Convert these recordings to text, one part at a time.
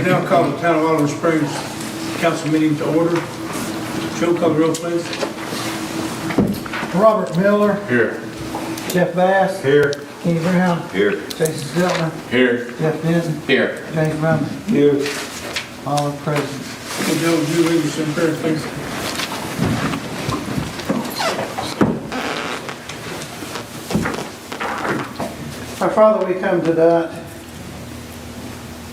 Now call the Town of Olive Springs Council meeting to order. Joe, call the roll, please. Robert Miller, Here. Jeff Bass, Here. Kenny Brown, Here. Jason Stiltner, Here. Jeff Denton, Here. James Brumman, Here. all are present. Well, Joe, would you lead us in prayer, please? Our Father, we come tonight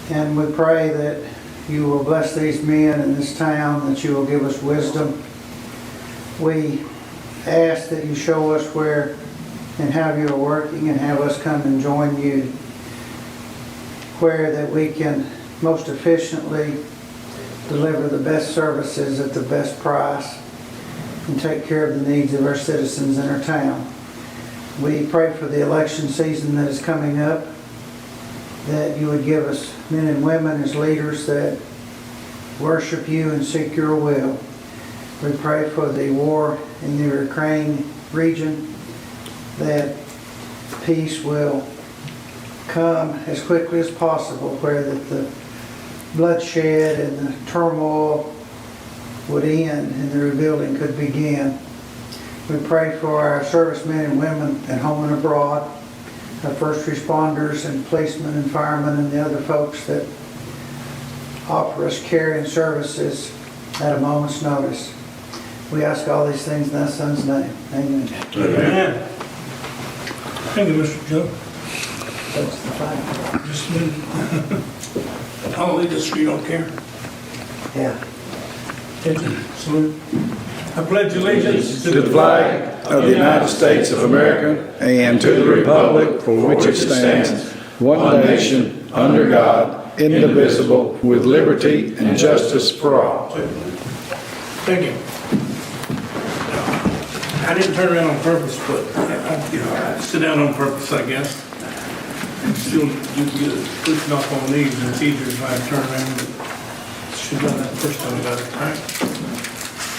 and we pray that you will bless these men in this town, that you will give us wisdom. We ask that you show us where and how you are working and have us come and join you, where that we can most efficiently deliver the best services at the best price and take care of the needs of our citizens in our town. We pray for the election season that is coming up, that you would give us men and women as leaders that worship you and seek your will. We pray for the war in the Ukraine region, that peace will come as quickly as possible, where that the bloodshed and the turmoil would end and the rebuilding could begin. We pray for our servicemen and women at home and abroad, our first responders and policemen and firemen and the other folks that offer us care and services at a moment's notice. We ask all these things in thy Son's name. Amen. Amen. Thank you, Mr. Joe. That's the flag. Just a minute. I'll lead us if you don't care. Yeah. Salute. I pledge allegiance To the flag of the United States of America and to the republic for which it stands, one nation, under God, indivisible, with liberty and justice for all. Thank you. I didn't turn around on purpose, but I sit down on purpose, I guess. And still do good. Pushing off on these, and it's easier if I turn around, but should have done that first time I got it, right?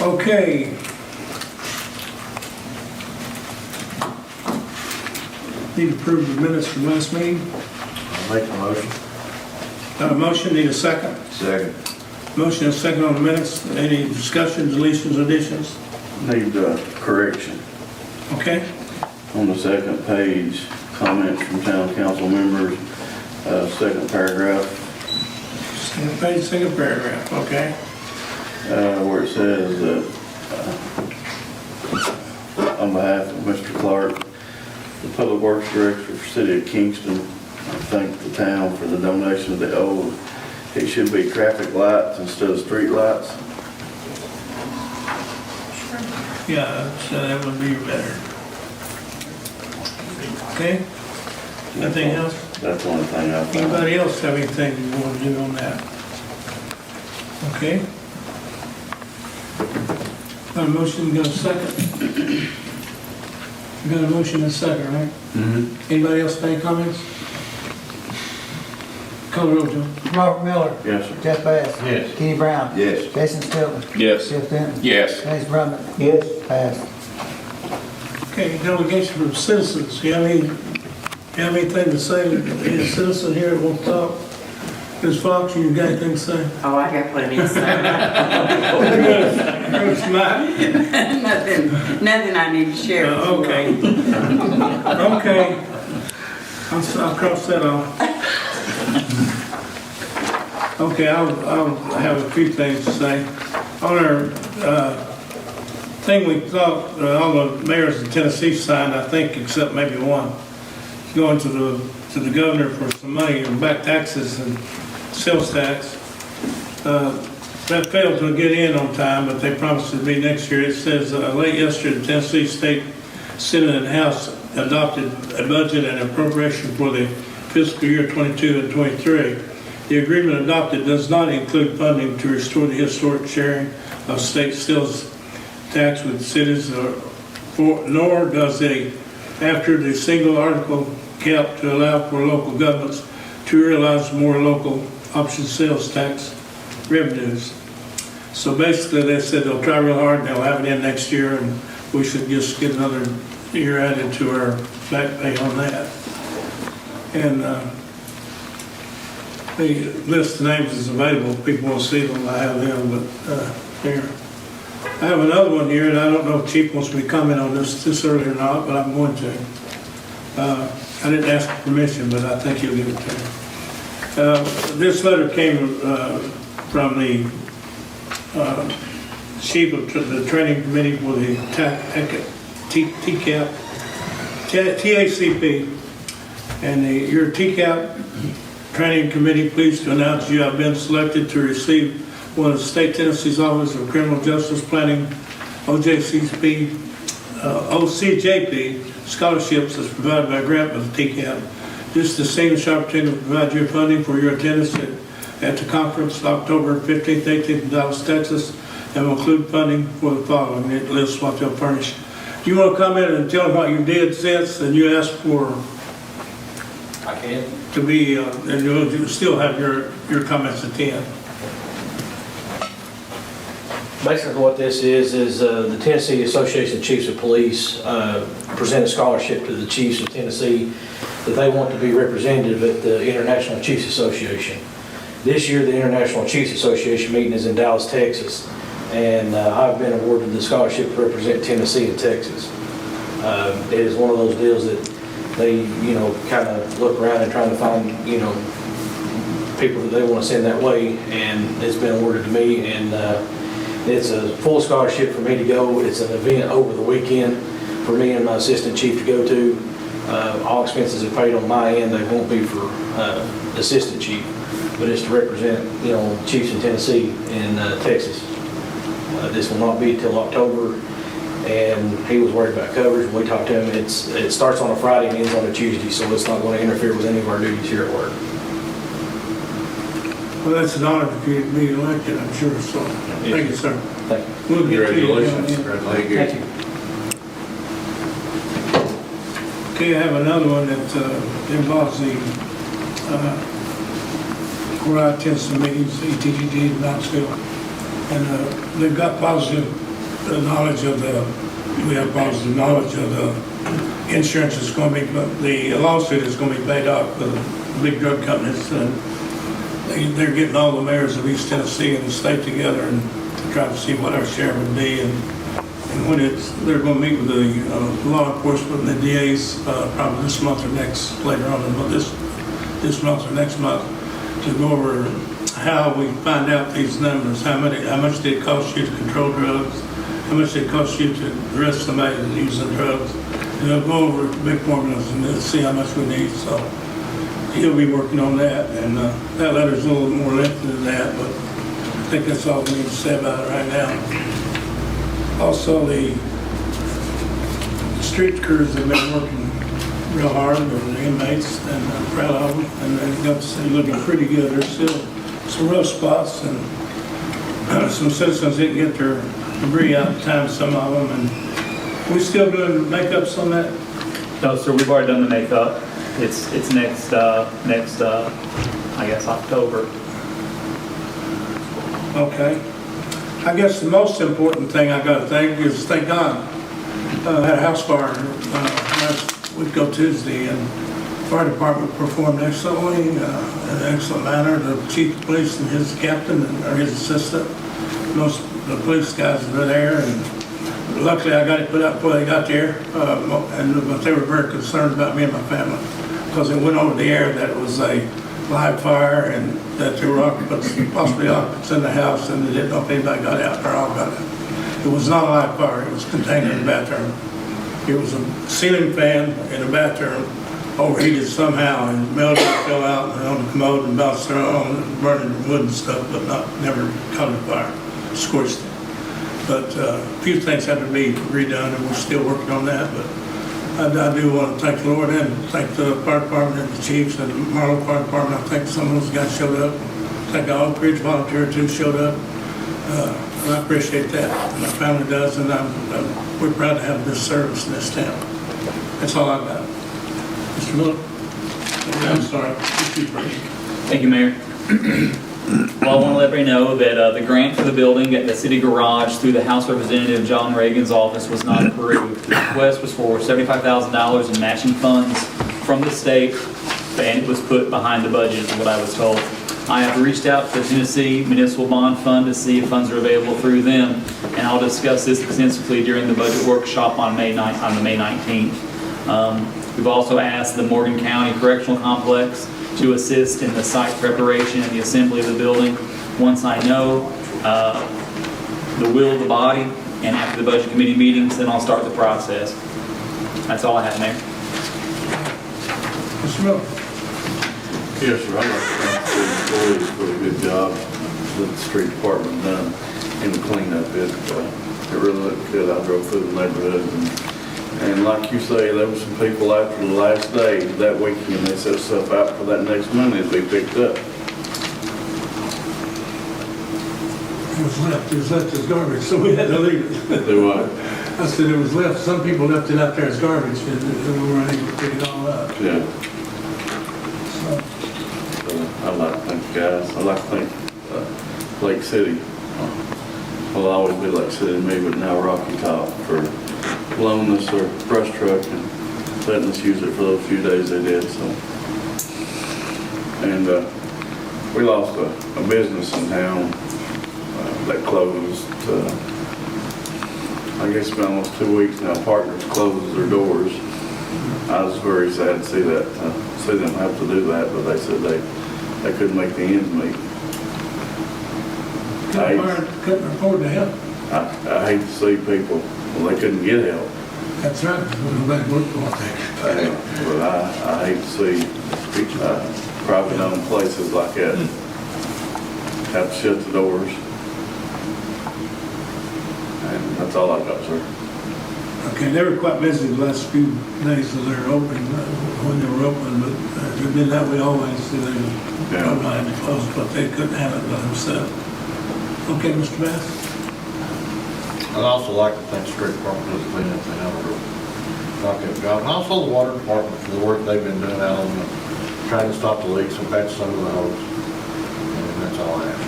Okay. Need to approve the minutes from last meeting. I'll make the motion. Got a motion, need a second. Second. Motion and second on the minutes. Any discussions, deletions, additions? Need correction. Okay? On the second page, comments from town council members, second paragraph, Second page, second paragraph, okay? where it says that, on behalf of Mr. Clark, the Public Works Director for the City of Kingston, I thank the town for the donation of the old, it should be traffic lights instead of street lights. Yeah, so that would be better. Okay? Nothing else? That's one thing I found. Anybody else have anything you want to do on that? Okay? Got a motion, got a second? You got a motion and a second, right? Mm-hmm. Anybody else have any comments? Call the roll, Joe. Robert Miller, Yes, sir. Jeff Bass, Yes. Kenny Brown, Yes. Jason Stiltner, Yes. Jeff Denton, Yes. James Brumman. Yes. Passed. Okay, delegation from citizens. You have anything to say? Any citizen here that wants to talk? Ms. Fox, you got anything to say? Oh, I got plenty to say. You're smart. Nothing I need to share. with you all. Okay. Okay. I'll cross that off. Okay, I'll have a few things to say. On our thing we thought, all the mayors in Tennessee signed, I think, except maybe one, going to the governor for some money and back taxes and sales tax. That failed to get in on time, but they promised it to be next year. It says late yesterday, the Tennessee State Senate and House adopted a budget and appropriation for the fiscal year 22 and 23. The agreement adopted does not include funding to restore the historic sharing of state sales tax with cities, nor does it after the single article cap to allow for local governments to realize more local option sales tax revenues. So basically they said they'll try real hard and they'll have it in next year, and we should just get another year added to our back pay on that. And the list of names is available, if people want to see them, I have them, but, here. I have another one here, and I don't know if Chief wants me to comment on this early or not, but I'm going to. I didn't ask for permission, but I think he'll give it to me. This letter came from the chief of the training committee for the TCAP, TACP, and your TCAP training committee pleased to announce you have been selected to receive one of the State Tennessee's Office of Criminal Justice Planning, OJCP, OCJP scholarships as provided by grant of the TCAP. This is the same opportunity to provide you funding for your attendance at the conference October 15th, 18th in Dallas, Texas, and will include funding for the following. It lists what they'll furnish. Do you want to comment and tell them what you did since, and you asked for I can. to be, and you'll still have your comments at the end. Basically what this is the Tennessee Association of Chiefs of Police present a scholarship to the Chiefs of Tennessee that they want to be representative at the International Chiefs Association. This year, the International Chiefs Association meeting is in Dallas, Texas, and I've been awarded the scholarship to represent Tennessee and Texas. It is one of those deals that they, kind of look around and trying to find, people that they want to send that way, and it's been awarded to me, and it's a full scholarship for me to go. It's an event over the weekend for me and my assistant chief to go to. All expenses are paid on my end. They won't be for assistant chief, but it's to represent, chiefs in Tennessee and Texas. This will not be till October, and he was worried about coverage. When we talked to him, it starts on a Friday and ends on a Tuesday, so it's not going to interfere with any of our duties here at work. Well, that's an honor to be elected, I'm sure, so, thank you, sir. Thank you. We'll get to you. Thank you. Okay, I have another one that involves the, where I attend some meetings, ETGD in Knoxville, and they've got positive knowledge of we have positive knowledge of the insurance is going to be, the lawsuit is going to be paid off for the big drug companies, and they're getting all the mayors of East Tennessee and the state together and to try to see what our share would be. And when they're going to meet with the law enforcement and the DAs probably this month or next, later on, this month or next month, to go over how we find out these numbers, how much did it cost you to control drugs, how much did it cost you to arrest somebody that's using drugs. And they'll go over big formulas and they'll see how much we need. So he'll be working on that, and that letter's a little more lengthy than that, but I think that's all we need to say about it right now. Also, the street crews have been working real hard with the inmates, and I'm proud of them, and they've got to say looking pretty good. There's still some rough spots, and some citizens didn't get their debris out in time, some of them, and we still doing makeups on that? No, sir, we've already done the makeup. It's next, I guess, October. Okay. I guess the most important thing I got to thank is thank God. I had a house fire last week on Tuesday, and the fire department performed excellently, in an excellent manner. The chief of police and his captain or his assistant, most of the police guys were there, and luckily I got it put out before they got there. But they were very concerned about me and my family, because it went over the air that it was a live fire and that there were occupants, possibly occupants in the house, and they didn't know if anybody got out or all got out. It was not a live fire, it was contained in the bathroom. It was a ceiling fan in the bathroom, overheated somehow, and melted and fell out and on the commode and bounced around and burning wood and stuff, but never caught on fire, scorched it. But a few things had to be redone, and we're still working on that. But I do want to thank the Lord and thank the fire department and the chiefs and the Marlow Fire Department. I think some of those guys showed up. I think the Oak Ridge Volunteer too showed up. And I appreciate that. My family does, and we're proud to have this service in this town. That's all I've got. Mr. Miller? I'm sorry. Thank you, Mayor. Well, I want to let everybody know that the grant for the building at the city garage through the House Representative John Reagan's office was not approved. The request was for $75,000 in matching funds from the state, and it was put behind the budget, is what I was told. I have reached out to the Tennessee Municipal Bond Fund to see if funds are available through them, and I'll discuss this extensively during the budget workshop on the May 19th. We've also asked the Morgan County Correctional Complex to assist in the site preparation and the assembly of the building. Once I know the will of the body, and after the budget committee meetings, then I'll start the process. That's all I have, Mayor. Mr. Miller? Yes, sir, I'd like to thank the employees for a good job that the street department done in the cleanup. It really looked good. I drove through the neighborhood and like you say, there were some people after the last day that weekend, they set stuff out for that next Monday to be picked up. It was left as garbage, so we had to leave it. Do what? I said it was left, some people left it out there as garbage, and we weren't able to pick it all up. Yeah. So, I'd like to thank you guys. I'd like to thank Lake City. Well, it'll always be Lake City to me, but now Rocky Top for loaning us their brush truck and letting us use it for those few days they did. So, and we lost a business in town that closed. I guess it's been almost 2 weeks now. Partners closed their doors. I was very sad to see that, see them have to do that, but they said they couldn't make the ends meet. couldn't afford to help. I hate to see people, well, they couldn't get help. That's right, nobody worked for that. But I hate to see private owned places like that have to shut the doors. And that's all I got, sir. Okay, they were quite busy the last few days that they're open, when they were open, but they've been that way always, so they probably had to close, but they couldn't have it by themselves. Okay, Mr. Bass? I'd also like to thank the street department for the cleanup. They have a real good job. And also the water department for the work they've been doing out on the, trying to stop the leaks and patch some of the holes. And that's all I have.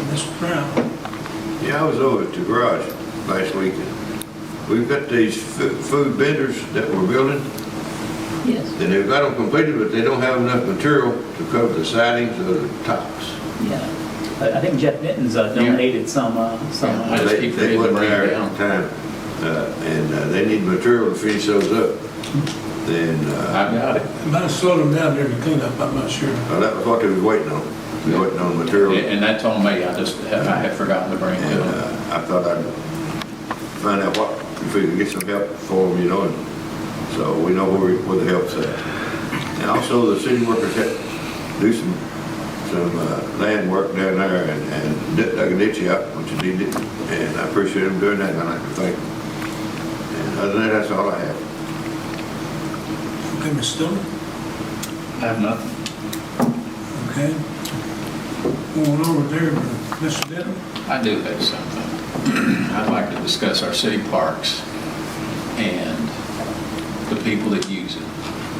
Mr. Brown? Yeah, I was over at the garage last weekend. We've got these food vendors that we're building, Yes, and they've got them completed, but they don't have enough material to cover the sidings or the tops. yeah. I think Jeff Benton's donated some. I just keep They forgetting to wasn't bring there it at down. the time, and they need material to finish those up. Then, I've got it. It might have slowed them down during the cleanup, I'm not sure. well, that was what they was waiting on. They were waiting on material. And that's on me, I had forgotten to bring it And to them. I thought I'd find out what, if we could get some help for them, you know, and so we know where the help's at. And also the city workers had to do some land work down there and dug a ditch out, which they did, and I appreciate them doing that, and I'd like to thank them. And other than that, that's all I have. Okay, Ms. Stone? I have nothing. Okay. Going over there, Mr. Denton? I do have something. I'd like to discuss our city parks and the people that use it.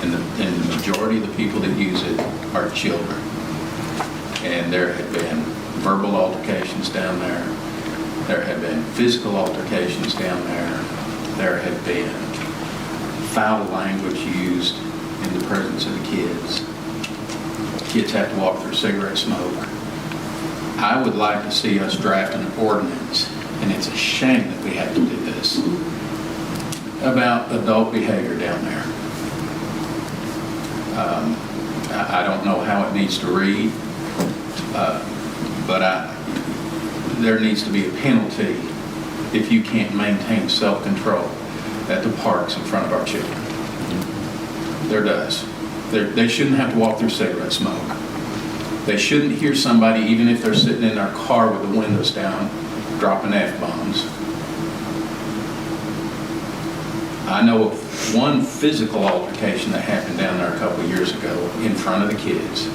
And the majority of the people that use it are children. And there have been verbal altercations down there. There have been physical altercations down there. There have been foul language used in the presence of the kids. Kids have to walk through cigarette smoke. I would like to see us draft an ordinance, and it's a shame that we have to do this, about adult behavior down there. I don't know how it needs to read, but there needs to be a penalty if you can't maintain self-control at the parks in front of our children. There does. They shouldn't have to walk through cigarette smoke. They shouldn't hear somebody, even if they're sitting in their car with the windows down, dropping F-bombs. I know of one physical altercation that happened down there a couple of years ago in front of the kids.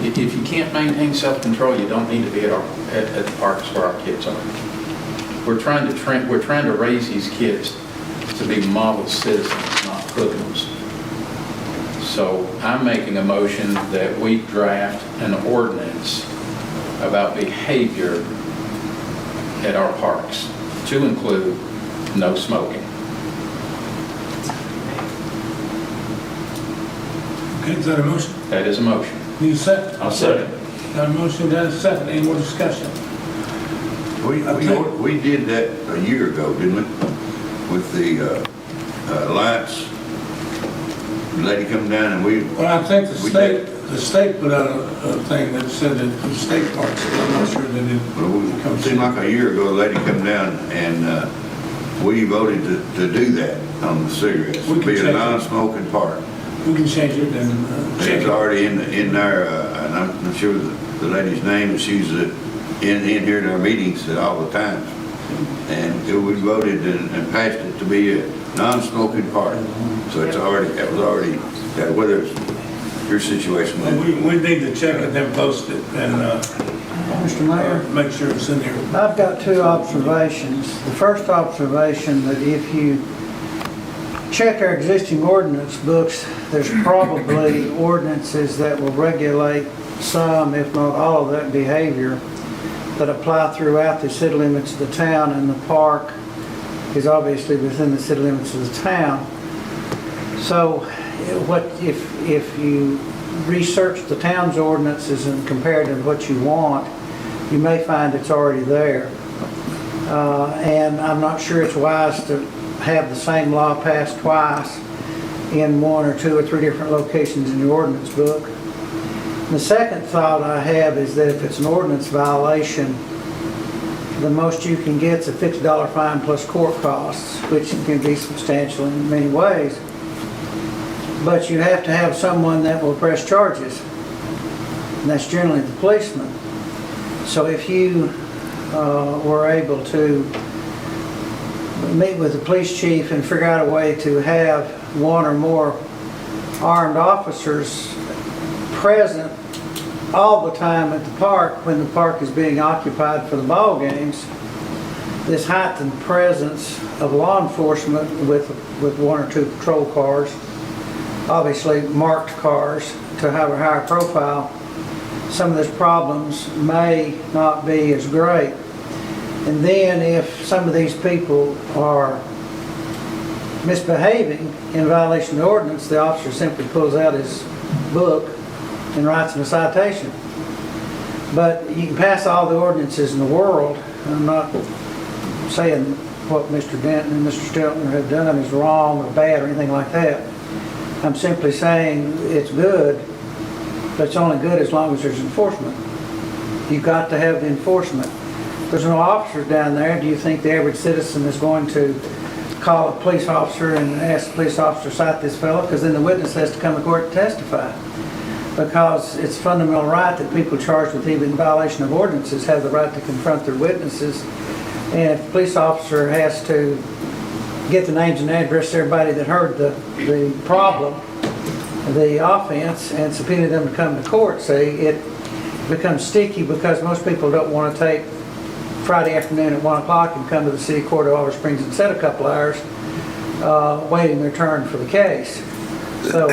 If you can't maintain self-control, you don't need to be at the parks where our kids are. We're trying to raise these kids to be model citizens, not hoodlums. So I'm making a motion that we draft an ordinance about behavior at our parks to include no smoking. Okay, is that a motion? That is a motion. Need a second? I'll second. Got a motion, got a second. Any more discussion? We did that a year ago, didn't we? With the Alliance lady coming down and we, Well, I think We the state put out a thing that said that the state parks, I'm not sure that it seemed like a year ago, a lady come down and we voted to do that on the cigarettes. We can Be a change it. non-smoking park. we can change it and check It's it. already in there, and I'm not sure the lady's name, but she's in here at our meetings all the time. And we voted and passed it to be a non-smoking park. So it's already, that was already, that whether it's your situation. Well, we need to check it and post it and Mr. Mayor? make sure it's in there. I've got two observations. The first observation, that if you check our existing ordinance books, there's probably ordinances that will regulate some, if not all, of that behavior that apply throughout the city limits of the town, and the park is obviously within the city limits of the town. So what if you research the town's ordinances and compare it to what you want, you may find it's already there. And I'm not sure it's wise to have the same law passed twice in one or two or three different locations in the ordinance book. The second thought I have is that if it's an ordinance violation, the most you can get is a $50 fine plus court costs, which can be substantial in many ways. But you have to have someone that will press charges, and that's generally the policeman. So if you were able to meet with the police chief and figure out a way to have one or more armed officers present all the time at the park when the park is being occupied for the ball games, this heightened presence of law enforcement with one or two patrol cars, obviously marked cars to have a higher profile, some of those problems may not be as great. And then if some of these people are misbehaving in violation of the ordinance, the officer simply pulls out his book and writes them a citation. But you can pass all the ordinances in the world. I'm not saying what Mr. Denton and Mr. Steltner have done is wrong or bad or anything like that. I'm simply saying it's good, but it's only good as long as there's enforcement. You've got to have the enforcement. There's no officers down there. Do you think the average citizen is going to call a police officer and ask the police officer to cite this fellow? Because then the witness has to come to court and testify. Because it's a fundamental right that people charged with even violation of ordinances have the right to confront their witnesses. And if the police officer has to get the names and address of everybody that heard the problem, the offense, and subpoena them to come to court, see, it becomes sticky because most people don't want to take Friday afternoon at 1 o'clock and come to the city court of Oliver Springs and sit a couple hours waiting their turn for the case. So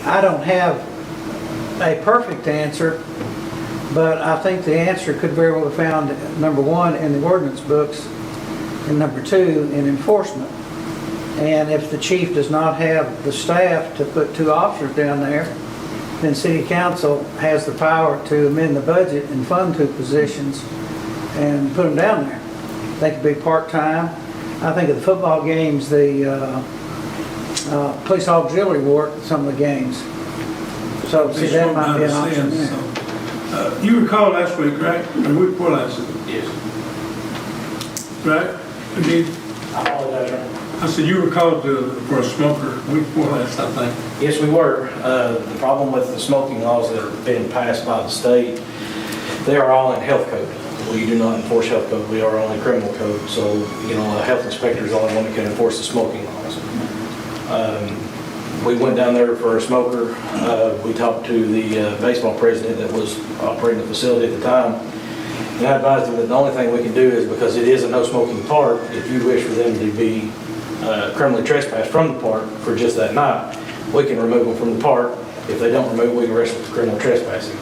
I don't have a perfect answer, but I think the answer could very well be found, number one, in the ordinance books, and number two, in enforcement. And if the chief does not have the staff to put two officers down there, then city council has the power to amend the budget and fund two positions and put them down there. They could be part-time. I think at the football games, the police auxiliary work at some of the games. So see, that might be an option there. You recall last week, right? Or week before last? Yes. Right? Indeed. I apologize, Your Honor. I said you were called for a smoker week before last, I think. Yes, we were. The problem with the smoking laws that are being passed by the state, they are all in health code. We do not enforce health code. We are only criminal code. So, you know, a health inspector is the only one that can enforce the smoking laws. We went down there for a smoker. We talked to the baseball president that was operating the facility at the time. And I advised him that the only thing we can do is, because it is a no smoking park, if you wish for them to be criminally trespassed from the park for just that night, we can remove them from the park. If they don't remove, we can arrest them for criminal trespassing.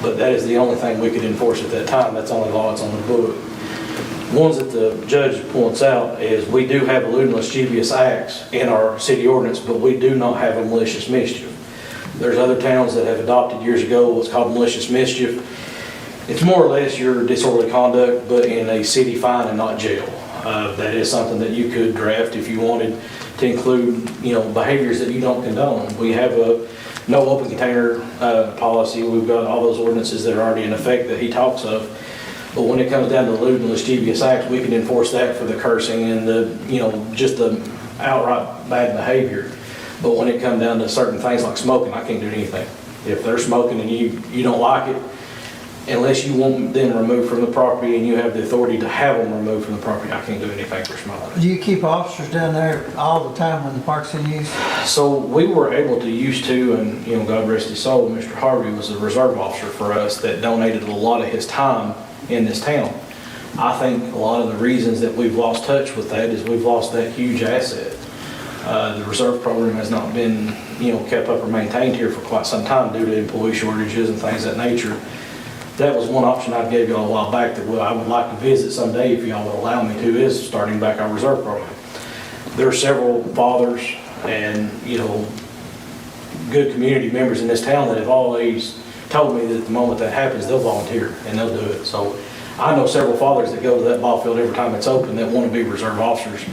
But that is the only thing we could enforce at that time. That's the only law that's on the book. Ones that the judge points out is we do have lewd and lascivious acts in our city ordinance, but we do not have a malicious mischief. There's other towns that have adopted years ago what's called malicious mischief. It's more or less your disorderly conduct, but in a city fine and not jail. That is something that you could draft if you wanted to include, behaviors that you don't condone. We have a no open container policy. We've got all those ordinances that are already in effect that he talks of. But when it comes down to lewd and mischievous acts, we can enforce that for the cursing and just the outright bad behavior. But when it comes down to certain things like smoking, I can't do anything. If they're smoking and you don't like it, unless you want them removed from the property and you have the authority to have them removed from the property, I can't do anything for smoking. Do you keep officers down there all the time when the park's in use? So we were able to used to, and God rest his soul, Mr. Harvey was a reserve officer for us that donated a lot of his time in this town. I think a lot of the reasons that we've lost touch with that is we've lost that huge asset. The reserve program has not been, kept up or maintained here for quite some time due to employee shortages and things of that nature. That was one option I gave y'all a while back that I would like to visit someday if y'all would allow me to, is starting back our reserve program. There are several fathers and, good community members in this town that have always told me that the moment that happens, they'll volunteer and they'll do it. So I know several fathers that go to that ball field every time it's open that want to be reserve officers.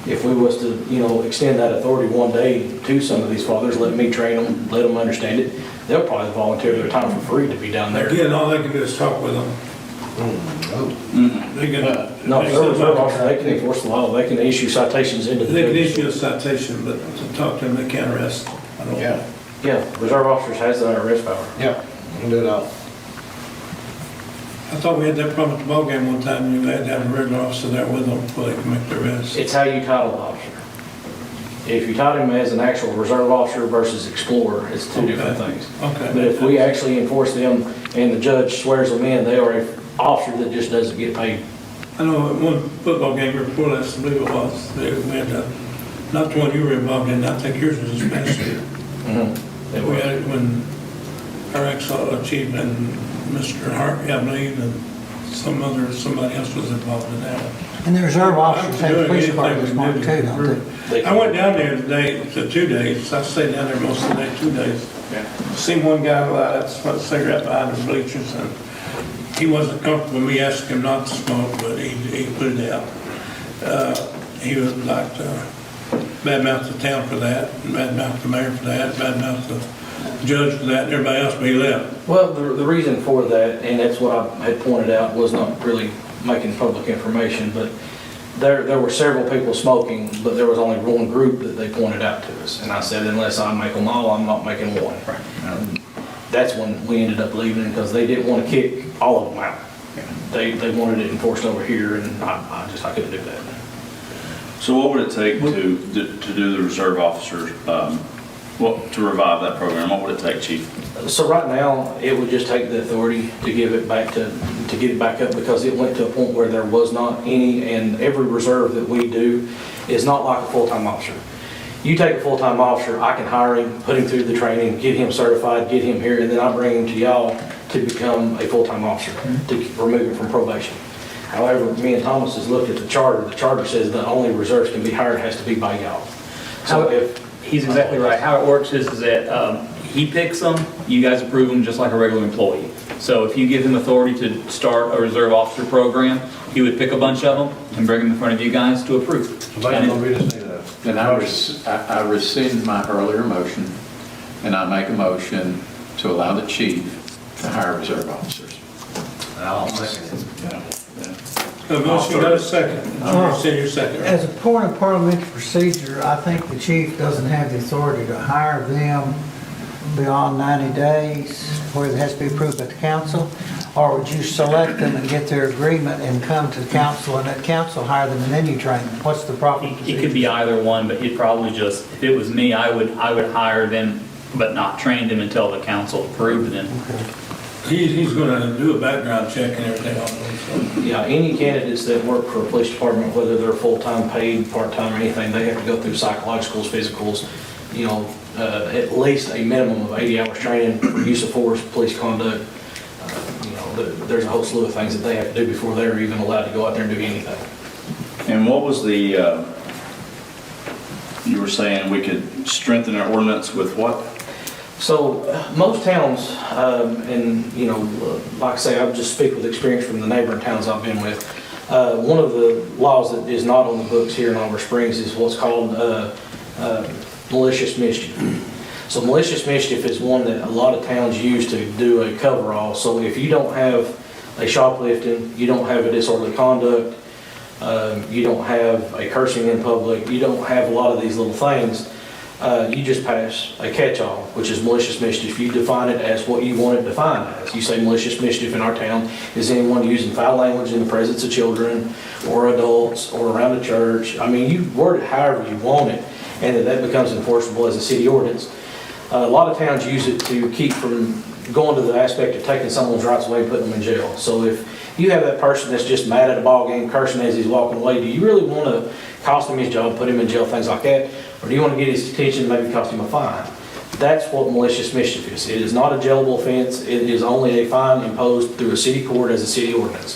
If we was to, extend that authority one day to some of these fathers, let me train them, let them understand it, they'll probably volunteer their time for free to be down there. Again, all they can do is talk with them. They can. No, if they're reserve officers, they can enforce the law, they can issue citations into the. They can issue a citation, but to talk to them, they can't arrest. I don't. Yeah, Yeah, reserve officers has that arrest power. yeah, you can do it all. I thought we had that problem at the ballgame one time, you had to have a regular officer there with them before they could make the arrest. It's how you title the officer. If you title him as an actual reserve officer versus explorer, it's two different things. Okay. But if we actually enforce them and the judge swears them in, they are an officer that just doesn't get paid. I know at one football game before last, I believe it was, we had, not the one you were involved in, I think yours was this past year. We had it when our ex-chief and Mr. Hart, I believe, and somebody else was involved in that. And the reserve officers have police departments marked too, don't they? I went down there today, to 2 days, I stayed down there most of the day, 2 days. Seen one guy light up, smoked a cigarette behind the bleachers, and he wasn't comfortable with me asking him not to smoke, but he put it out. He would like to badmouth the town for that, and badmouth the mayor for that, badmouth the judge for that, and everybody else, but he left. Well, the reason for that, and that's what I had pointed out, was not really making public information, but there were several people smoking, but there was only one group that they pointed out to us. And I said, unless I make them all, I'm not making one. That's when we ended up leaving, because they didn't want to kick all of them out. They wanted it enforced over here, and I couldn't do that. So what would it take to do the reserve officers, to revive that program? What would it take, Chief? So right now, it would just take the authority to give it back to get it back up, because it went to a point where there was not any, and every reserve that we do is not like a full-time officer. You take a full-time officer, I can hire him, put him through the training, get him certified, get him here, and then I bring him to y'all to become a full-time officer, to remove him from probation. However, me and Thomas has looked at the charter. The charter says the only reserves can be hired has to be by y'all. So if He's exactly right. How it works is that he picks them, you guys approve them just like a regular employee. So if you give him authority to start a reserve officer program, he would pick a bunch of them and bring them in front of you guys to approve. So basically, we just need a. Then I rescind my earlier motion, and I make a motion to allow the chief to hire reserve officers. I'll second it. A motion, got a second. Send your second. As a point of parliamentary procedure, I think the chief doesn't have the authority to hire them beyond 90 days, where it has to be approved by the council. Or would you select them and get their agreement and come to the council and let council hire them and then you train them? What's the proper procedure? It could be either one, but he'd probably just, if it was me, I would hire them, but not train them until the council approved them. He's gonna do a background check and everything on them, so. Yeah, any candidates that work for a police department, whether they're full-time, paid, part-time, or anything, they have to go through psychologicals, physicals, at least a minimum of 80 hours training for use of force, police conduct. There's a whole slew of things that they have to do before they're even allowed to go out there and do anything. And what was the, you were saying we could strengthen our ordinance with what? So most towns, and you know, like I say, I just speak with experience from the neighboring towns I've been with. One of the laws that is not on the books here in Oliver Springs is what's called malicious mischief. So malicious mischief is one that a lot of towns use to do a coverall. So if you don't have a shoplifting, you don't have a disorderly conduct, you don't have a cursing in public, you don't have a lot of these little things, you just pass a catch-all, which is malicious mischief. You define it as what you want it defined as. You say malicious mischief in our town is anyone using foul language in the presence of children or adults or around a church. I mean, you word it however you want it, and that becomes enforceable as a city ordinance. A lot of towns use it to keep from going to the aspect of taking someone's rights away and putting them in jail. So if you have that person that's just mad at a ball game, cursing as he's walking away, do you really want to cost him his job, put him in jail, things like that? Or do you want to get his attention and maybe cost him a fine? That's what malicious mischief is. It is not a jailable offense. It is only a fine imposed through a city court as a city ordinance.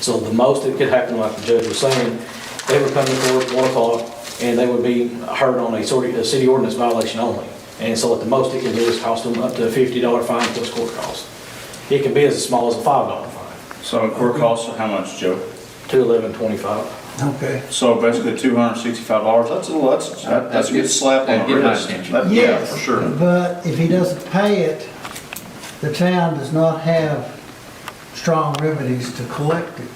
So the most that could happen, like the judge was saying, they would come to court at 1 o'clock and they would be heard on a city ordinance violation only. And so at the most it can do is cost them up to a $50 fine plus court costs. It can be as small as a $5 fine. So court costs are how much, Joe? $211.25. Okay. So basically $265, that's a good slap on the wrist. Yeah, for sure. But if he doesn't pay it, the town does not have strong remedies to collect it.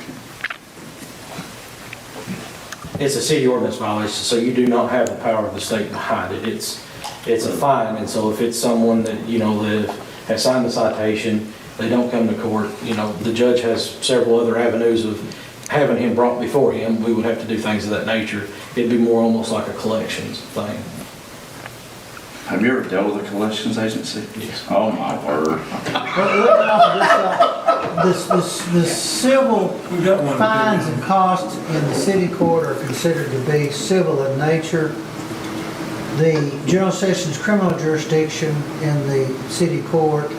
It's a city ordinance violation, so you do not have the power of the state behind it. It's a fine, and so if it's someone that, you know, that has signed the citation, they don't come to court, you know, the judge has several other avenues of having him brought before him. We would have to do things of that nature. It'd be more almost like a collections thing. Have you ever dealt with a collections agency? Yes. Oh, my word. The civil We got one. fines and costs in the city court are considered to be civil in nature. The General Sessions criminal jurisdiction in the city court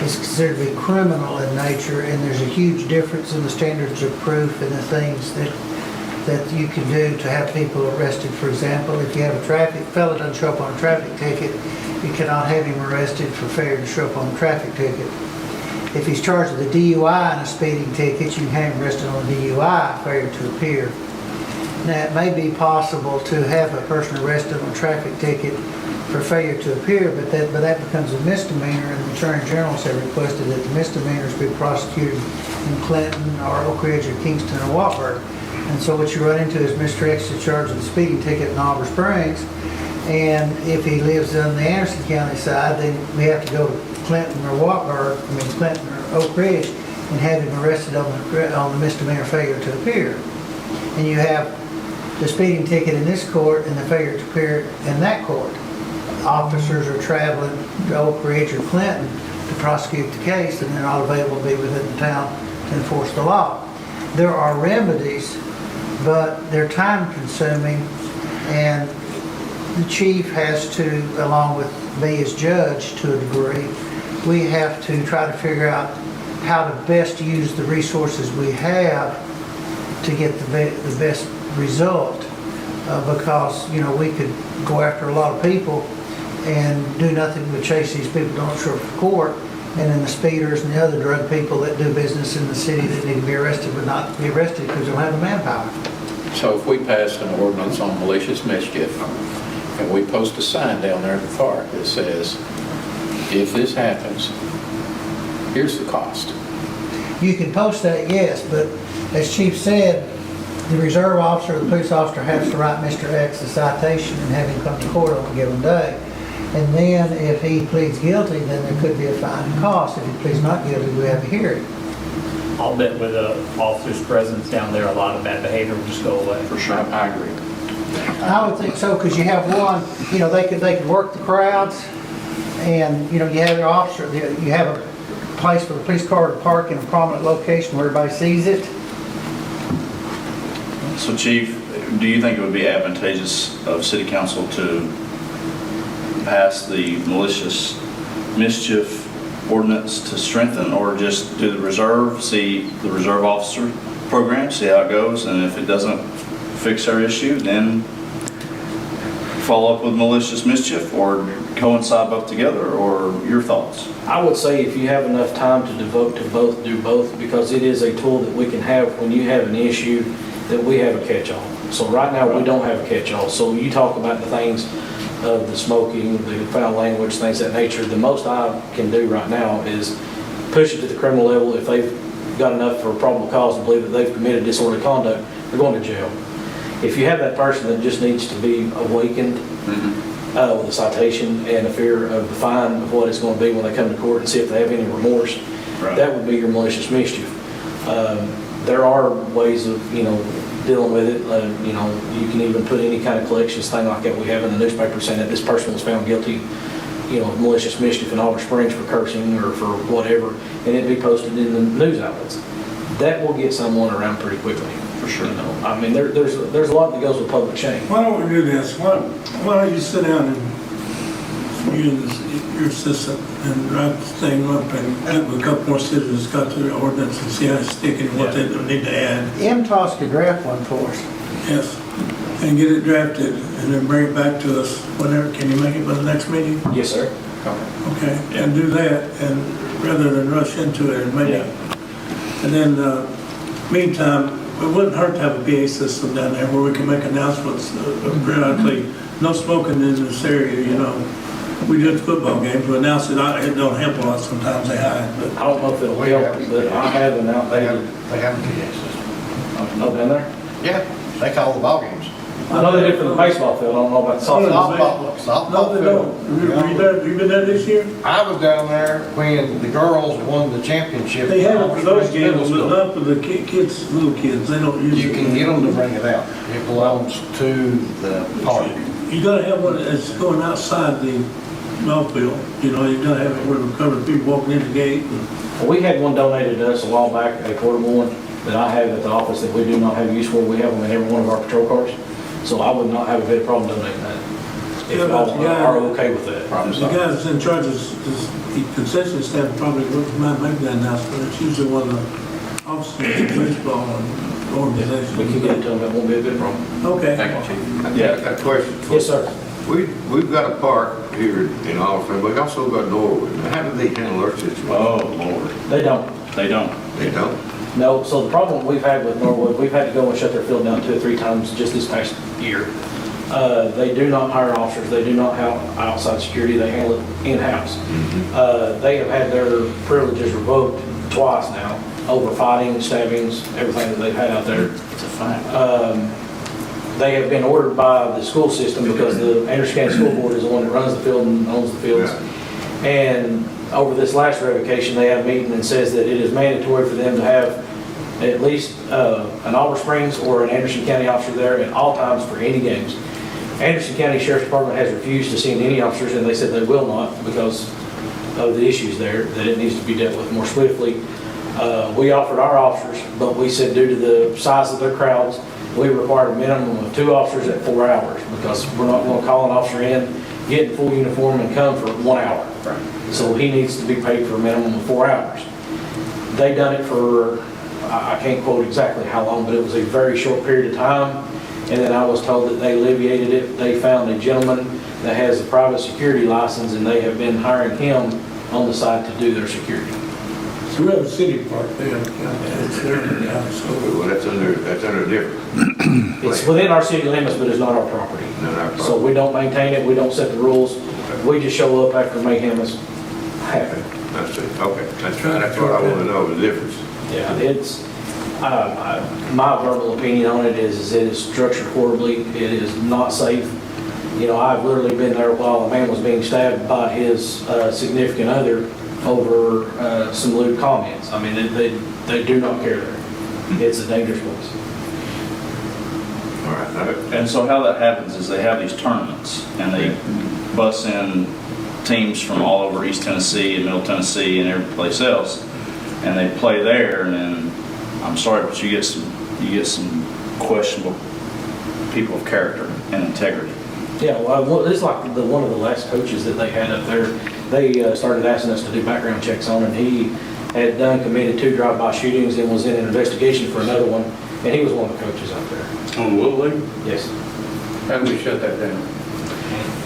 is considered to be criminal in nature, and there's a huge difference in the standards of proof and the things that you can do to have people arrested. For example, if you have a fellow doesn't show up on a traffic ticket, you cannot have him arrested for failure to show up on a traffic ticket. If he's charged with a DUI and a speeding ticket, you can have him arrested on a DUI, failure to appear. Now, it may be possible to have a person arrested on a traffic ticket for failure to appear, but that becomes a misdemeanor, and the Attorney Generals have requested that the misdemeanors be prosecuted in Clinton or Oak Ridge or Kingston or Wartburg. And so what you run into is Mr. X is charged with a speeding ticket in Oliver Springs, and if he lives on the Anderson County side, then we have to go to Clinton or Wartburg, Clinton or Oak Ridge, and have him arrested on the misdemeanor failure to appear. And you have the speeding ticket in this court and the failure to appear in that court. Officers are traveling to Oak Ridge or Clinton to prosecute the case, and they're not available to be within the town to enforce the law. There are remedies, but they're time consuming, and the chief has to, along with me as judge to a degree, we have to try to figure out how to best use the resources we have to get the best result, because, you know, we could go after a lot of people and do nothing but chase these people who don't show up for court, and then the speeders and the other drug people that do business in the city that need to be arrested would not be arrested because they don't have the manpower. So if we passed an ordinance on malicious mischief and we post a sign down there at the park that says, if this happens, here's the cost. You can post that, yes, but as Chief said, the reserve officer or the police officer has to write Mr. X a citation and have him come to court on a given day. And then if he pleads guilty, then there could be a fine and cost. If he pleads not guilty, we have a hearing. I'll bet with the officer's presence down there, a lot of bad behavior will just go away. For sure. I agree. I would think so, because you have one, you know, they could work the crowds, and, you know, you have your officer, you have a place for the police car to park in a prominent location where everybody sees it. So Chief, do you think it would be advantageous of City Council to pass the malicious mischief ordinance to strengthen, or just do the reserve, see the reserve officer program, see how it goes, and if it doesn't fix our issue, then follow up with malicious mischief, or coincide both together, or your thoughts? I would say if you have enough time to devote to both, do both, because it is a tool that we can have when you have an issue that we have a catch-all. So right now, we don't have a catch-all. So you talk about the things of the smoking, the foul language, things of that nature. The most I can do right now is push it to the criminal level. If they've got enough for a probable cause to believe that they've committed disorderly conduct, they're going to jail. If you have that person that just needs to be awakened with a citation and a fear of the fine of what it's going to be when they come to court and see if they have any remorse, that would be your malicious mischief. There are ways of, dealing with it. You can even put any kind of collections thing like that we have in the newspaper saying that this person was found guilty, of malicious mischief in Auburn Springs for cursing or for whatever, and it'd be posted in the news outlets. That will get someone around pretty quickly. For sure. I mean, there's a lot that goes with public shame. Why don't we do this? Why don't you sit down and you and your assistant and write this thing up and get with a couple more citizens, got to the ordinance and see how it's sticking, what they need to add. MTOS could draft one for us. Yes, and get it drafted and then bring it back to us whenever. Can you make it by the next meeting? Yes, sir. Okay, and do that, and rather than rush into it and maybe. And then, meantime, it wouldn't hurt to have a PA system down there where we can make announcements periodically. No smoking in this area, We do it at football games, we announce it. It don't help a lot sometimes, they hide, but. I don't know if it'll help, but I have an outdated. They have a PA system. Oh, down there? Yeah, they call the ball games. I know they do for the baseball field, I don't know about the softball. No, Softball they field. don't. You been there this year? I was down there when the girls won the championship. They have it for those games, but not for the kids, little kids, they don't use it. You can get them to bring it out. It belongs to the park. You gotta have one that's going outside the ball field, you gotta have it where the covered people walking in the gate. Well, we had one donated to us a while back, a portable one that I have at the office that we do not have use for. We have them in every one of our patrol cars. So I would not have a bit of problem donating that. If Yeah, but y'all are okay with that. The guy that's in charge of the concession stand probably might make that announcement. It's usually one of the officers of baseball and organizations. We can get it to them, that won't be a big problem. Okay. Yeah, a question. Yes, sir. We've got a park here in Alfred, but we also got Norwood. How do they handle their situation? Oh, Lord. They don't. They don't. They don't? No, so the problem we've had with Norwood, we've had to go and shut their field down 2 or 3 times just this past year. They do not hire officers, they do not have outside security, they handle it in-house. They have had their privileges revoked twice now over fighting, stabbings, everything that they've had out there. It's a fact. They have been ordered by the school system because the Anderson County School Board is the one that runs the field and owns the fields. And over this last revocation, they had a meeting and says that it is mandatory for them to have at least an Auburn Springs or an Anderson County officer there at all times for any games. Anderson County Sheriff's Department has refused to send any officers, and they said they will not because of the issues there, that it needs to be dealt with more swiftly. We offered our officers, but we said due to the size of their crowds, we required a minimum of 2 officers at 4 hours because we're not going to call an officer in, get in full uniform, and come for 1 hour. So he needs to be paid for a minimum of 4 hours. They done it for, I can't quote exactly how long, but it was a very short period of time. And then I was told that they alleviated it. They found a gentleman that has a private security license, and they have been hiring him on the side to do their security. So we have a city park there, it's there in the county, so. Well, that's under different. It's within our city limits, but it's not our property. Not our property. So we don't maintain it, we don't set the rules. We just show up after mayhem has happened. That's it, okay. That's what I want to know, the difference. Yeah, it's, my verbal opinion on it is it is structured horribly. It is not safe. I've literally been there while a man was being stabbed by his significant other over some lewd comments. I mean, they do not care there. It's a dangerous place. All right. And so how that happens is they have these tournaments, and they bus in teams from all over East Tennessee and Middle Tennessee and every place else, and they play there, and then, I'm sorry, but you get some questionable people of character and integrity. Yeah, well, it's like one of the last coaches that they had up there. They started asking us to do background checks on him. He had committed 2 drive-by shootings and was in an investigation for another one, and he was one of the coaches out there. On the Little League? Yes. How do we shut that down?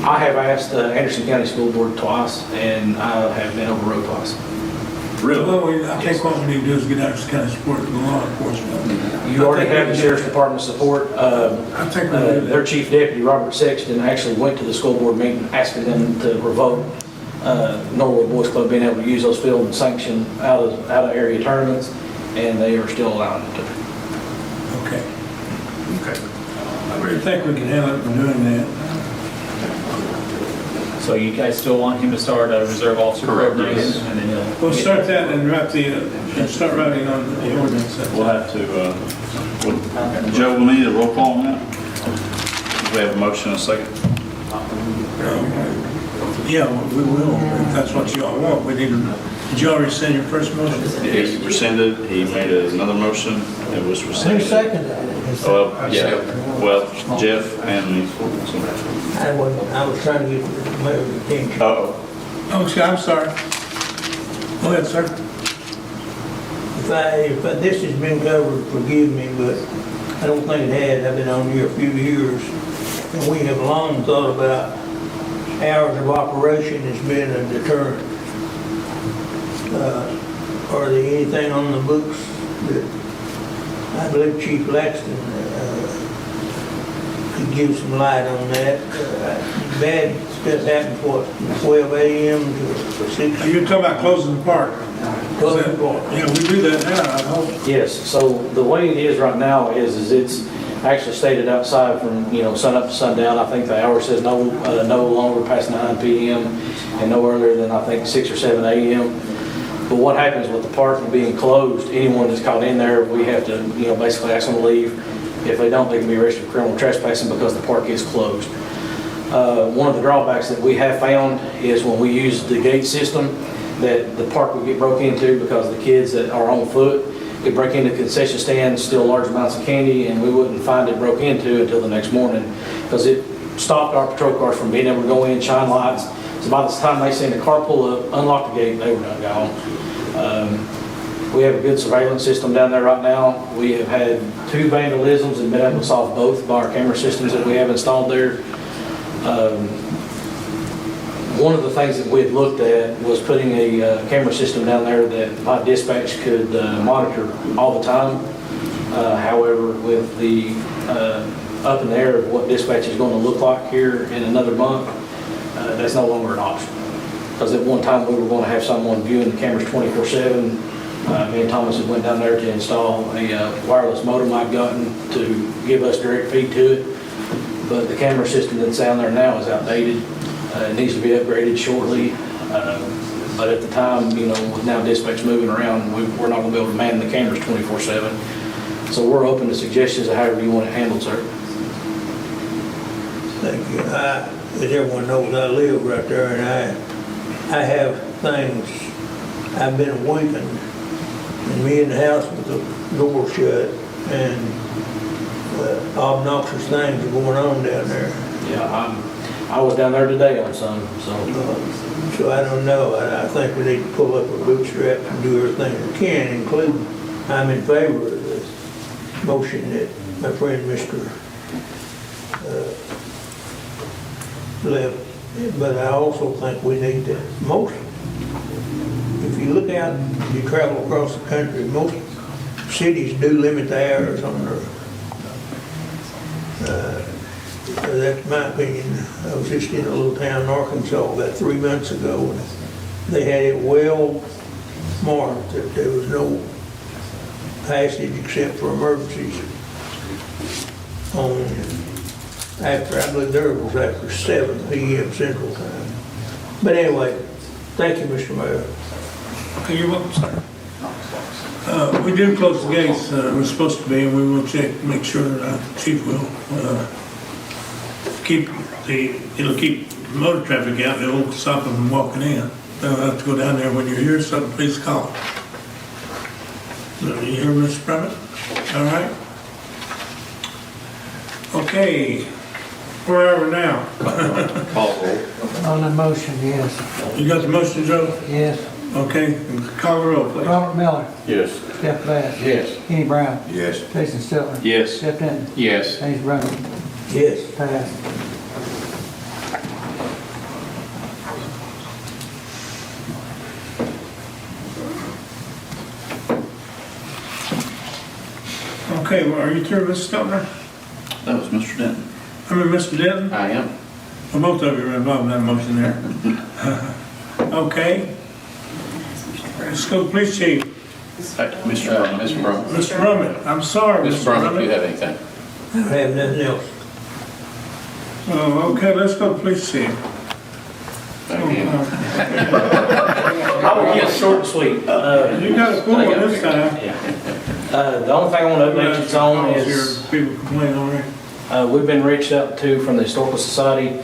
I have asked Anderson County School Board twice, and I have been overruled twice. Well, I think what we need to do is get out this kind of support from law enforcement. You already have the Sheriff's Department support. I think we do Their that. Chief Deputy, Robert Sexton, actually went to the school board meeting asking them to revoke Norwood Boys Club being able to use those fields and sanction out of area tournaments, and they are still allowing it to. Okay. Okay. I think we can handle it from doing that. So you guys still want him to start a reserve officer Correct, program? yes. And then he'll. We'll start that and start writing on the ordinance. We'll have to, Joe, we'll need a roll call on that. We have a motion and a second. Yeah, we will, if that's what you all want. We need to, did you already send your first motion? He rescinded, he made another motion, it was Who rescinded. seconded it? Well, yeah, well, Jeff and me. I was trying to get the mayor's attention. Uh-oh. Oh, excuse- I'm sorry. Go ahead, sir. If this has been covered, forgive me, but I don't think it has. I've been on here a few years, and we have long thought about hours of operation as being a deterrent. Are there anything on the books that, I believe Chief Laxton could give some light on that? Bad stuff happens, what, 12 a.m. to 6? You're talking about closing the park. Closing the park. Yeah, we do that now, I hope. Yes, so the way it is right now is it's actually stated outside from, sun up to sundown. I think the hour says no longer past 9 p.m. and no earlier than, I think, 6 or 7 a.m. But what happens with the park being closed, anyone that's caught in there, we have to, basically ask them to leave. If they don't, they can be arrested for criminal trespassing because the park is closed. One of the drawbacks that we have found is when we use the gate system, that the park would get broke into because the kids that are on foot could break into concession stands, steal large amounts of candy, and we wouldn't find it broke into until the next morning because it stopped our patrol cars from being able to go in, shine lights. So by the time they seen the car pull up, unlock the gate, they were done gone. We have a good surveillance system down there right now. We have had 2 vandalisms and been able to solve both by our camera systems that we have installed there. One of the things that we had looked at was putting a camera system down there that my dispatch could monitor all the time. However, with the up in the air of what dispatch is going to look like here in another month, that's no longer an option. Because at one time we were going to have someone viewing the cameras 24/7. Me and Thomas had went down there to install a wireless modem I've gotten to give us direct feed to it. But the camera system that's down there now is outdated. It needs to be upgraded shortly. But at the time, with now dispatch moving around, we're not going to be able to man the cameras 24/7. So we're open to suggestions of however you want it handled, sir. Thank you. As everyone knows, I live right there, and I have things, I've been awakened, and me in the house with the door shut, and obnoxious things are going on down there. Yeah, I was down there today on some, so. So I don't know. I think we need to pull up our bootstraps and do everything we can, including, I'm in favor of this motion that my friend Mr. Left. But I also think we need to, if you look out, you travel across the country, most cities do limit the hours on their, that's my opinion. I was just in a little town in Arkansas about 3 months ago, and they had it well marked that there was no passage except for emergencies on, after, I believe there was after 7 p.m. Central Time. But anyway, thank you, Mr. Mayor. You're welcome, sir. We do close the gates, we're supposed to be, and we will check, make sure that chief will it'll keep motor traffic out, it won't stop them from walking in. They'll have to go down there. When you hear something, please call. So, you hear, Mr. Primmett? All right? Okay, where are we now? Call roll. On the motion, yes. You got the motion, Joe? Yes. Okay, call the roll, please. Robert Miller. Yes. Jeff Bass. Yes. Kenny Brown. Yes. Jason Stiltner. Yes. Jeff Denton. Yes. James Brown. Yes. Passed. Okay, well, are you through, Mr. Stumner? That was Mr. Denton. I mean, Mr. Denton? I am. Well, both of you are involved in that motion there. Okay. Let's go, police chief. Mr. Brummett. Mr. Brummett. Mr. Brummett, I'm sorry, Mr. Mr. Brummett, do you Brummett. have anything? I have nothing else. Oh, okay, let's go, police chief. Again. I will get short and sweet. You got a full one this time. The only thing I want to update you on Calls is, here, people complain already. we've been reached out to from the Historical Society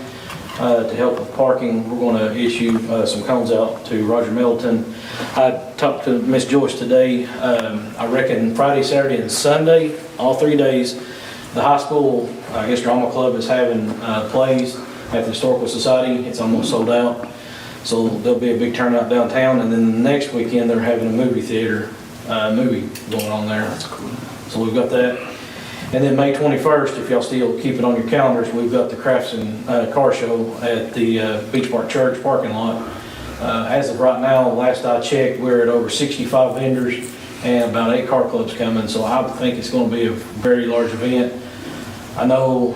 to help with parking. We're going to issue some cones out to Roger Middleton. I talked to Miss Joyce today. I reckon Friday, Saturday, and Sunday, all 3 days, the high school, I guess drama club is having plays at the Historical Society. It's almost sold out. So there'll be a big turnout downtown. And then the next weekend, they're having a movie theater, movie going on there. That's cool. So we've got that. And then May 21st, if y'all still keep it on your calendars, we've got the Crafts and Car Show at the Beach Park Church parking lot. As of right now, last I checked, we're at over 65 vendors and about 8 car clubs coming. So I think it's going to be a very large event. I know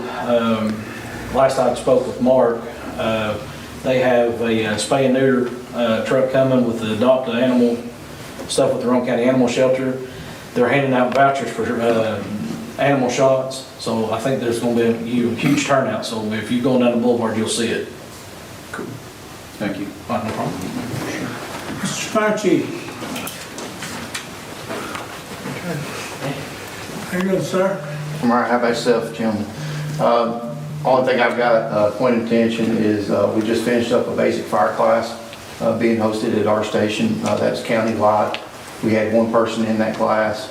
last I spoke with Mark, they have a spay and neuter truck coming with the adopt animal stuff with the Roane County Animal Shelter. They're handing out vouchers for animal shots, so I think there's going to be a huge turnout. So if you're going down the boulevard, you'll see it. Cool. Thank you. No problem. Mr. Fire Chief. How you doing, sir? I'm all right. How about yourself, gentlemen? Only thing I've got point of attention is we just finished up a basic fire class being hosted at our station. That's county-wide. We had one person in that class.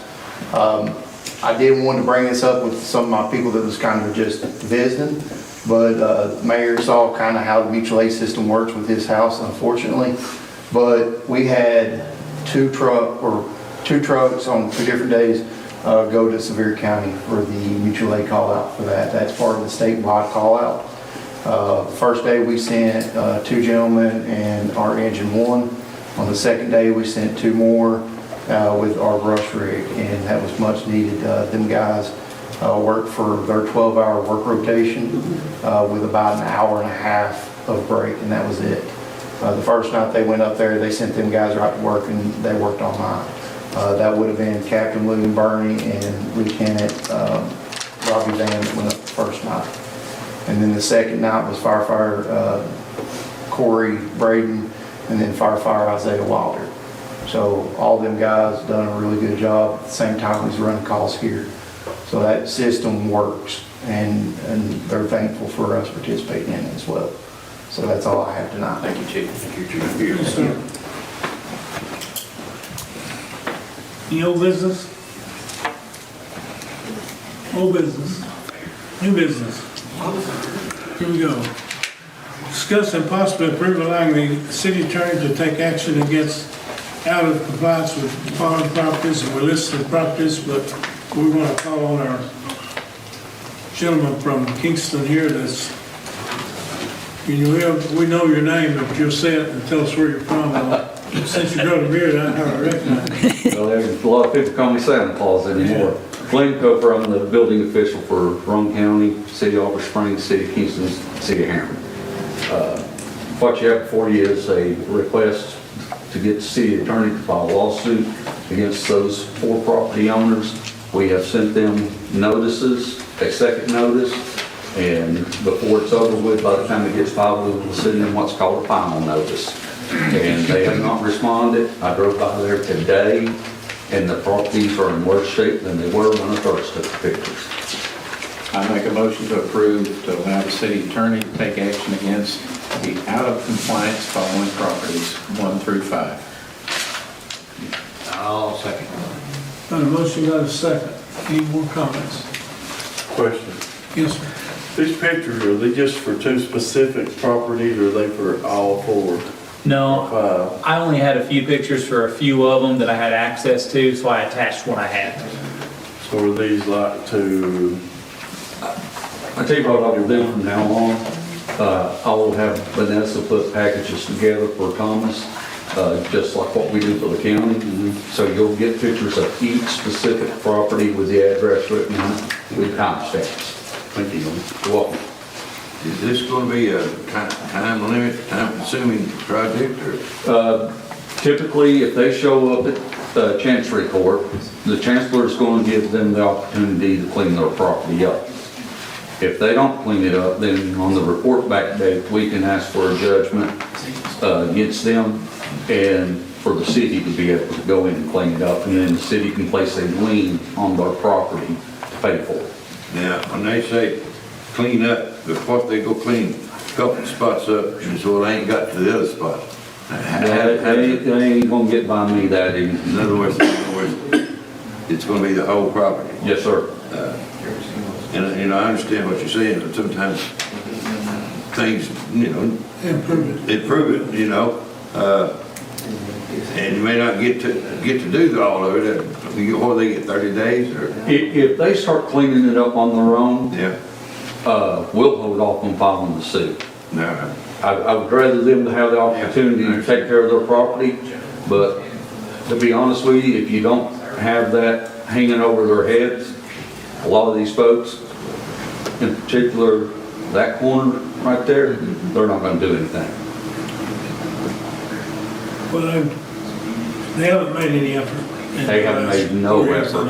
I did want to bring this up with some of my people that was kind of just visiting, but Mayor saw kind of how the mutual aid system works with his house, unfortunately. But we had two trucks on 2 different days go to Sevier County for the mutual aid call out for that. That's part of the statewide call out. First day we sent 2 gentlemen and our engine 1. On the second day we sent 2 more with our brush rig, and that was much needed. Them guys worked for their 12-hour work rotation with about an hour and a half of break, and that was it. The first night they went up there, they sent them guys right to work, and they worked all night. That would have been Captain William Burney and Lieutenant Robbie Van that went up the first night. And then the second night was firefighter Corey Braden, and then firefighter Isaiah Wilder. So all them guys done a really good job. At the same time, he's running calls here. So that system works, and they're thankful for us participating in it as well. So that's all I have tonight. Thank you, Chief. Thank you, Chief. Yes, sir. Any old business? Old business? New business? Here we go. Discuss and possibly approve allowing the city attorney to take action against out of compliance with foreign properties and listed properties, but we want to call on our gentleman from Kingston here that's, we know your name, but you'll say it and tell us where you're from. Since you grow the beard, I recognize you. Well, there's a lot of people call me Santa Claus anymore. Glenn Cofer, I'm the building official for Roane County, City of Oliver Springs, City of Kingston, City of Hamilton. What you have before you is a request to get the city attorney to file a lawsuit against those 4 property owners. We have sent them notices, a second notice, and before it's over with, by the time it gets filed, we'll send them what's called a final notice. And they have not responded. I drove by there today, and the properties are in worse shape than they were when I first took the pictures. I make a motion to approve to allow the city attorney to take action against the out of compliance following properties 1 through 5. I'll second. Got a motion, got a second. Any more comments? Question. Yes, sir. These pictures, are they just for 2 specific properties, or are they for all 4? No, I only had a few pictures for a few of them that I had access to, so I attached what I had. So are these like to, I tell you what I will do from now on. I will have Vanessa put packages together for Thomas. just like what we do for the county. So you'll get pictures of each specific property with the address written on it, with timestamps. Thank you. You're welcome. Is this gonna be a time limit, time consuming project, or? Typically, if they show up at Chancery Court, the chancellor is going to give them the opportunity to clean their property up. If they don't clean it up, then on the report back date, we can ask for a judgment against them and for the city to be able to go in and clean it up, and then the city can place a lien on their property to pay for it. Now, when they say clean up, what they go clean a couple spots up, and so it ain't got to the other spot. They ain't gonna get by me that easy. In other words, it's gonna be the whole property. Yes, sir. And, you know, I understand what you're saying, but sometimes things, you know, improve it, you know, and you may not get to do all of it, or they get 30 days, or? If they start cleaning it up on their own, Yeah. we'll hold off on filing the suit. No. I would rather them to have the opportunity to take care of their property, but to be honest with you, if you don't have that hanging over their heads, a lot of these folks, in particular that corner right there, they're not gonna do anything. Well, they haven't made any effort. They haven't made no effort.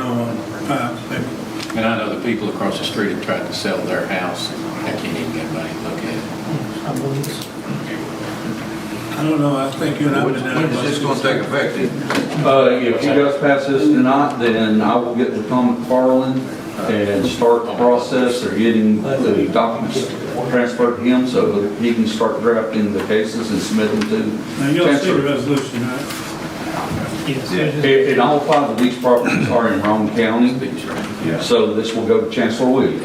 And I know the people across the street have tried to sell their house, and I can't even get anybody to look at it. I don't know, I think you and I have been down. When is this gonna take effect? If you guys pass this tonight, then I will get with Tom McFarland and start the process of getting the documents transferred to him so that he can start drafting the cases and submit them to Now, you'll see the Chancellor. resolution, right? And all 5 of these properties are in Roane County, so this will go to Chancellor Williams.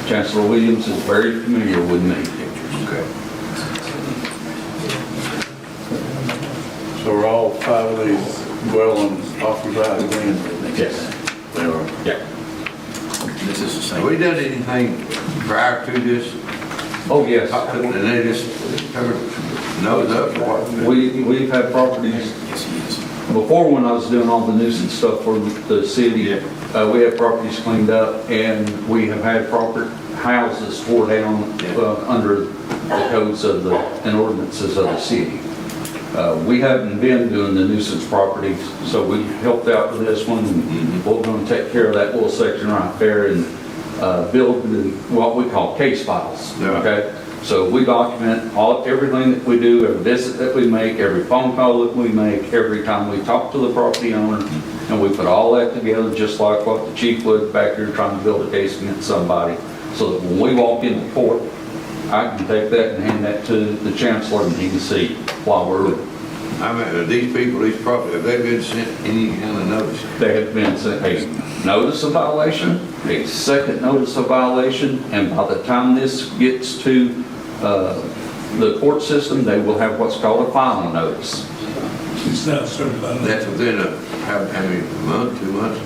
Chancellor Williams is very familiar with me. Okay. So are all 5 of these dwellings occupied again? Yes. They are. Yeah. This is the same. Have we done anything prior to this? Oh, yes. And they just covered nose up, or what? We've had properties, before when I was doing all the nuisance stuff for the city, we had properties cleaned up, and we have had proper houses tore down under the codes of and ordinances of the city. We haven't been doing the nuisance properties, so we helped out with this one, and we're going to take care of that little section right there and build what we call case files, okay? So we document everything that we do, every visit that we make, every phone call that we make, every time we talk to the property owner, and we put all that together just like what the chief would back here trying to build a case against somebody, so that when we walk into court, I can take that and hand that to the chancellor and he can see while we're. I mean, these people, these property, have they been sent any kind of notice? They have been sent a notice of violation, a second notice of violation, and by the time this gets to the court system, they will have what's called a filing notice. It's not certified. That's within how many, month, 2 months?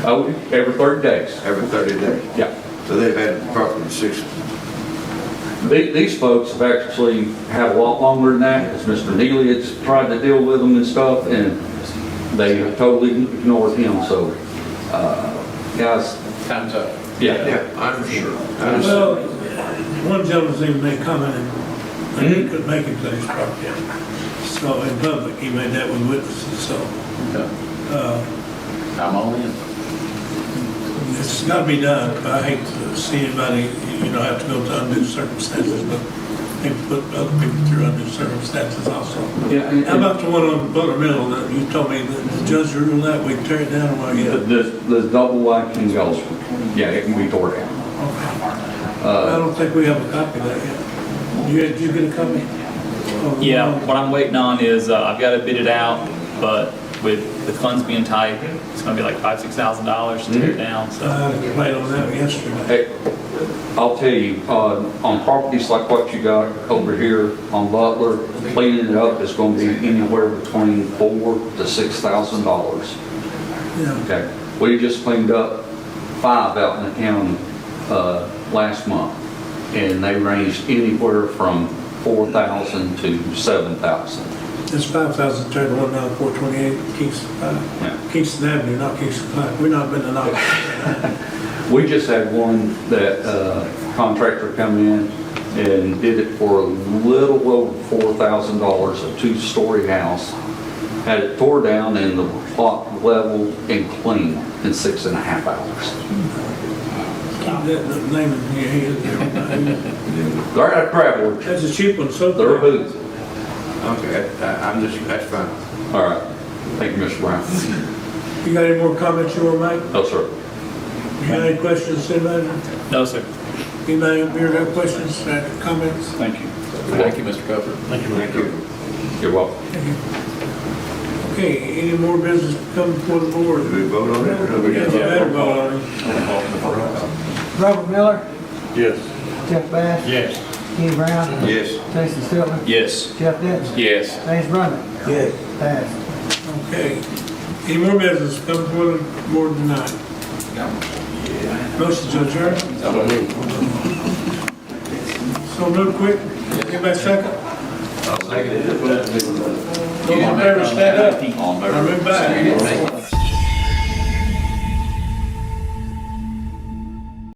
Oh, every 30 days. Every 30 days? Yeah. So they've had property 6. These folks have actually had a lot longer than that, because Mr. Neely has tried to deal with them and stuff, and they have totally ignored him, so, guys. Time's up. Yeah. I'm sure. Well, one gentleman's even made comment that he could make it to his property. So in public, he made that with witnesses, so. I'm all in. It's got to be done. I hate to see anybody, have to go to undue circumstances, but they put other people through undue circumstances also. Yeah, How about the one on Butler Mill that you told me that the judge ruled that we tear it down or what? The double wide can go, yeah, it can be tore down. I don't think we have a copy of that yet. Did you get a copy? Yeah, what I'm waiting on is, I've got to bid it out, but with the funds being tight, it's gonna be like $5,000-$6,000 to tear it down, so. I played on that yesterday. Hey, I'll tell you, on properties like what you got over here on Butler, cleaning it up is gonna be anywhere between $4,000 to $6,000. Yeah. Okay, we just cleaned up 5 out in the county, last month, and they ranged anywhere from $4,000 to $7,000. It's 5,000 to the one down 428 Kingston Avenue, not Kingston Pike. We've not been to knock. We just had one that contractor come in and did it for a little over $4,000, a two-story house. Had it tore down and the plot leveled and cleaned in 6.5 hours. The name of your head. They're out of Travelers. That's a cheap one, so. They're boots. Okay, that's fine. All right. Thank you, Mr. Brown. You got any more comments you want to make? No, sir. You got any questions, City Manager? No, sir. Anybody up here got questions, comments? Thank you. Thank you, Mr. Coker. Thank you. You're welcome. Okay, any more business come before the board? Do we vote on it? Or do we Yes, get you better vote on it. Robert Miller, Yes. Jeff Bass, Yes. Kenny Brown, Yes. Jason Stiltman, Yes. Jeff Denton, Yes. James Brummett. Yes. Passed. Okay. Any more business come before the board tonight? Motion to adjourn? So move quick. Anybody second? I'll second it. Those in favor, stand up. All in favor? Or move back.